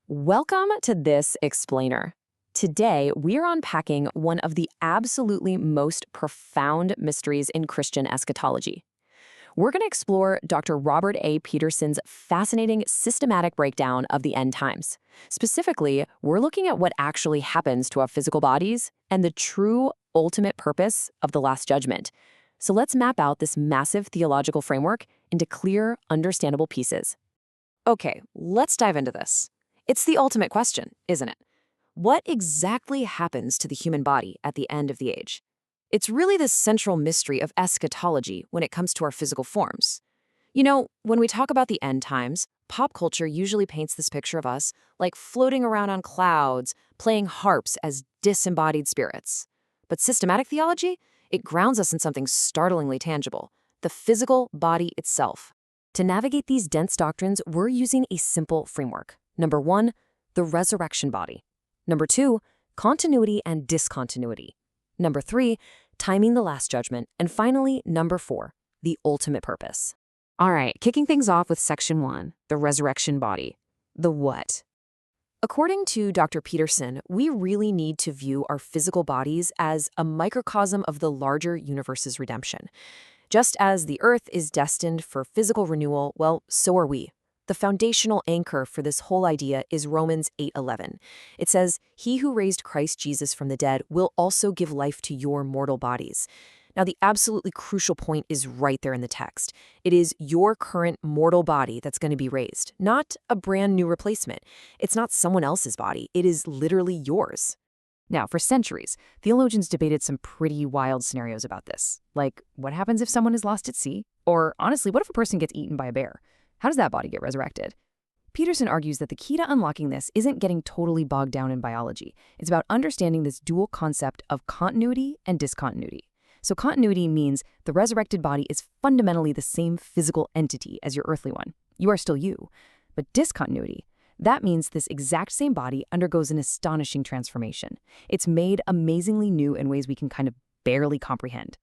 Welcome to This Explainer. Today, we are unpacking one of the absolutely most profound mysteries in Christian eschatology. We're going to explore Dr. Robert A. Peterson's fascinating systematic breakdown of the end times. Specifically, we're looking at what actually happens to our physical bodies and the true ultimate purpose of the Last Judgment. So let's map out this massive theological framework into clear, understandable pieces. Okay, let's dive into this. It's the ultimate question, isn't it? What exactly happens to the human body at the end of the age? It's really the central mystery of eschatology when it comes to our physical forms. You know, when we talk about the end times, pop culture usually paints this picture of us like floating around on clouds, playing harps as disembodied spirits. But systematic theology, it grounds us in something startlingly tangible, the physical body itself. To navigate these dense doctrines, we're using a simple framework. Number 1, the resurrection body. Number 2, continuity and discontinuity. Number 3, timing the Last Judgment. And finally, number 4, the ultimate purpose. All right, kicking things off with section 1, the resurrection body. The what? According to Dr. Peterson, we really need to view our physical bodies as a microcosm of the larger universe's redemption. Just as the Earth is destined for physical renewal, well, so are we. The foundational anchor for this whole idea is Romans 8:11. It says, "He who raised Christ Jesus from the dead will also give life to your mortal bodies." Now, the absolutely crucial point is right there in the text. It is your current mortal body that's going to be raised, not a brand new replacement. It's not someone else's body. It is literally yours. Now, for centuries, theologians debated some pretty wild scenarios about this. Like, what happens if someone is lost at sea? Or, honestly, what if a person gets eaten by a bear? How does that body get resurrected? Peterson argues that the key to unlocking this isn't getting totally bogged down in biology. It's about understanding this dual concept of continuity and discontinuity. So continuity means the resurrected body is fundamentally the same physical entity as your earthly one. You are still you. But discontinuity, that means this exact same body undergoes an astonishing transformation. It's made amazingly new in ways we can kind of barely comprehend.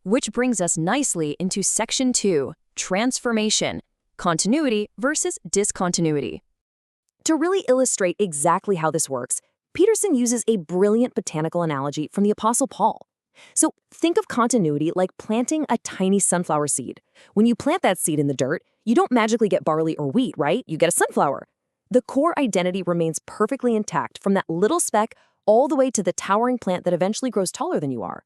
Which brings us nicely into section 2, transformation. Continuity versus discontinuity. To really illustrate exactly how this works, Peterson uses a brilliant botanical analogy from the Apostle Paul. So think of continuity like planting a tiny sunflower seed. When you plant that seed in the dirt, you don't magically get barley or wheat, right? You get a sunflower. The core identity remains perfectly intact from that little speck all the way to the towering plant that eventually grows taller than you are.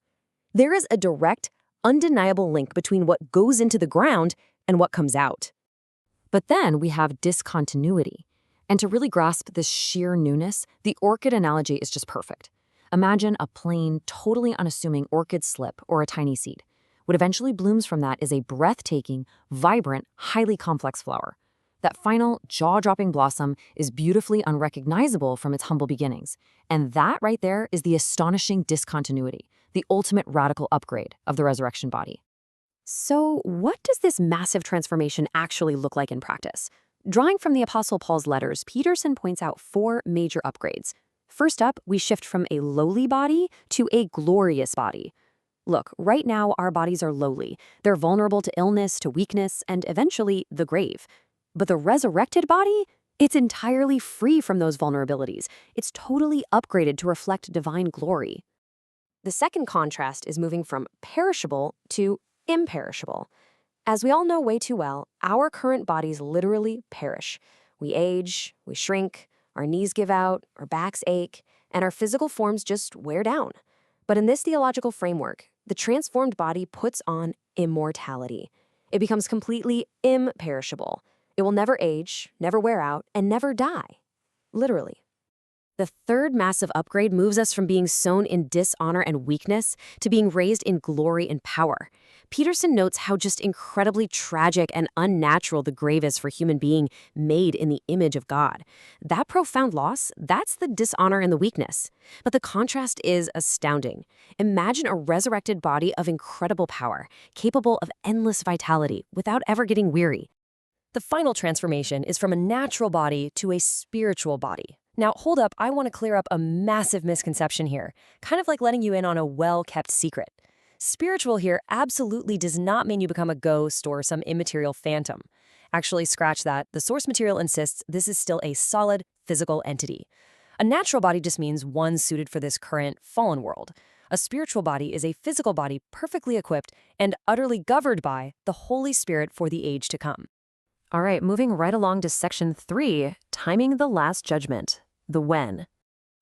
There is a direct, undeniable link between what goes into the ground and what comes out. But then we have discontinuity. And to really grasp this sheer newness, the orchid analogy is just perfect. Imagine a plain, totally unassuming orchid slip or a tiny seed. What eventually blooms from that is a breathtaking, vibrant, highly complex flower. That final, jaw-dropping blossom is beautifully unrecognizable from its humble beginnings. And that right there is the astonishing discontinuity, the ultimate radical upgrade of the resurrection body. So, what does this massive transformation actually look like in practice? Drawing from the Apostle Paul's letters, Peterson points out 4 major upgrades. First up, we shift from a lowly body to a glorious body. Look, right now our bodies are lowly. They're vulnerable to illness, to weakness, and eventually the grave. But the resurrected body? It's entirely free from those vulnerabilities. It's totally upgraded to reflect divine glory. The second contrast is moving from perishable to imperishable. As we all know way too well, our current bodies literally perish. We age, we shrink, our knees give out, our backs ache, and our physical forms just wear down. But in this theological framework, the transformed body puts on immortality. It becomes completely imperishable. It will never age, never wear out, and never die. Literally. The third massive upgrade moves us from being sown in dishonor and weakness to being raised in glory and power. Peterson notes how just incredibly tragic and unnatural the grave is for a human being made in the image of God. That profound loss, that's the dishonor and the weakness. But the contrast is astounding. Imagine a resurrected body of incredible power, capable of endless vitality without ever getting weary. The final transformation is from a natural body to a spiritual body. Now, hold up, I want to clear up a massive misconception here, kind of like letting you in on a well-kept secret. Spiritual here absolutely does not mean you become a ghost or some immaterial phantom. Actually, scratch that. The source material insists this is still a solid, physical entity. A natural body just means one suited for this current fallen world. A spiritual body is a physical body perfectly equipped and utterly governed by the Holy Spirit for the age to come. All right, moving right along to section 3, timing the last judgment, the when.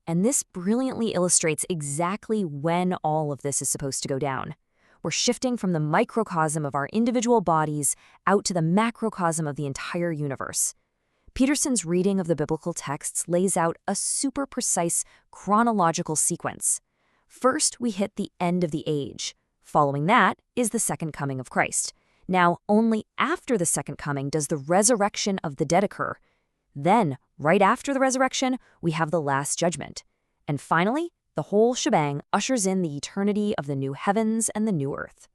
And this brilliantly illustrates exactly when all of this is supposed to go down. We're shifting from the microcosm of our individual bodies out to the macrocosm of the entire universe. Peterson's reading of the biblical texts lays out a super precise chronological sequence. First, we hit the end of the age. Following that is the second coming of Christ. Now, only after the second coming does the resurrection of the dead occur. Then, right after the resurrection, we have the last judgment. And finally, the whole shebang ushers in the eternity of the new heavens and the new earth.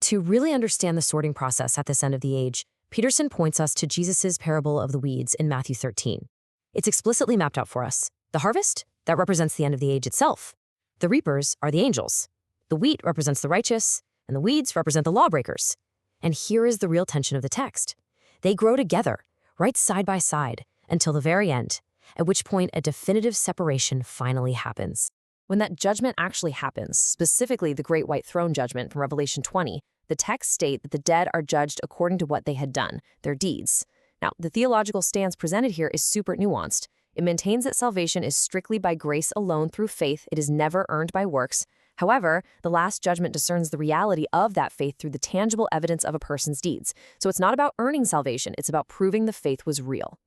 To really understand the sorting process at this end of the age, Peterson points us to Jesus' parable of the weeds in Matthew 13. It's explicitly mapped out for us. The harvest, that represents the end of the age itself. The reapers are the angels. The wheat represents the righteous, and the weeds represent the lawbreakers. And here is the real tension of the text. They grow together, right side by side, until the very end, at which point a definitive separation finally happens. When that judgment actually happens, specifically the Great White Throne Judgment from Revelation 20, the texts state that the dead are judged according to what they had done, their deeds. Now, the theological stance presented here is super nuanced. It maintains that salvation is strictly by grace alone through faith. It is never earned by works. However, the last judgment discerns the reality of that faith through the tangible evidence of a person's deeds. So it's not about earning salvation, it's about proving the faith was real.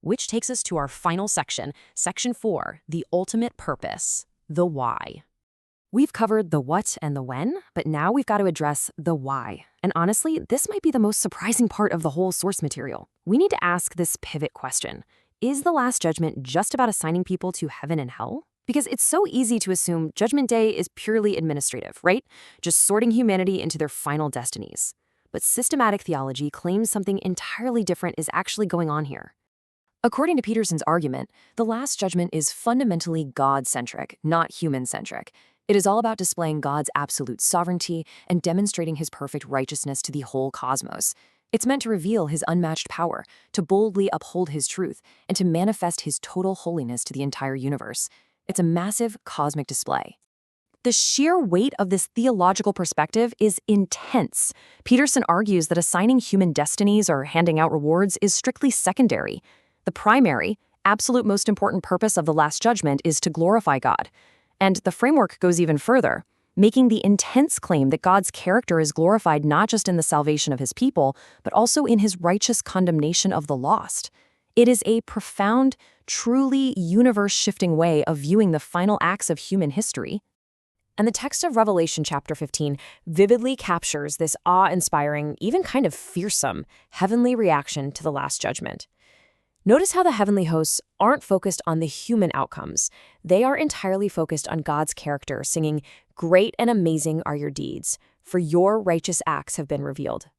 Which takes us to our final section, section 4, the ultimate purpose, the why. We've covered the what and the when, but now we've got to address the why. And honestly, this might be the most surprising part of the whole source material. We need to ask this pivot question. Is the last judgment just about assigning people to heaven and hell? Because it's so easy to assume Judgment Day is purely administrative, right? Just sorting humanity into their final destinies. But systematic theology claims something entirely different is actually going on here. According to Peterson's argument, the last judgment is fundamentally God-centric, not human-centric. It is all about displaying God's absolute sovereignty and demonstrating his perfect righteousness to the whole cosmos. It's meant to reveal his unmatched power, to boldly uphold his truth, and to manifest his total holiness to the entire universe. It's a massive cosmic display. The sheer weight of this theological perspective is intense. Peterson argues that assigning human destinies or handing out rewards is strictly secondary. The primary, absolute most important purpose of the Last Judgment is to glorify God. And the framework goes even further, making the intense claim that God's character is glorified not just in the salvation of his people, but also in his righteous condemnation of the lost. It is a profound, truly universe-shifting way of viewing the final acts of human history. And the text of Revelation chapter 15 vividly captures this awe-inspiring, even kind of fearsome, heavenly reaction to the Last Judgment. Notice how the heavenly hosts aren't focused on the human outcomes. They are entirely focused on God's character, singing, "Great and amazing are your deeds, for your righteous acts have been revealed."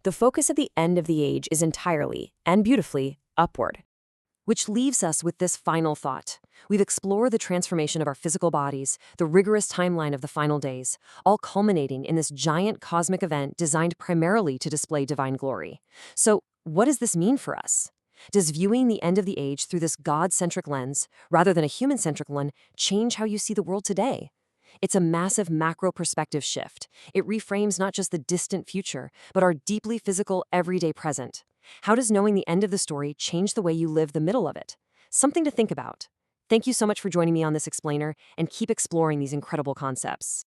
The focus at the end of the age is entirely, and beautifully, upward. Which leaves us with this final thought. We've explored the transformation of our physical bodies, the rigorous timeline of the final days, all culminating in this giant cosmic event designed primarily to display divine glory. So, what does this mean for us? Does viewing the end of the age through this God-centric lens, rather than a human-centric one, change how you see the world today? It's a massive macro perspective shift. It reframes not just the distant future, but our deeply physical, everyday present. How does knowing the end of the story change the way you live the middle of it? Something to think about. Thank you so much for joining me on this explainer, and keep exploring these incredible concepts.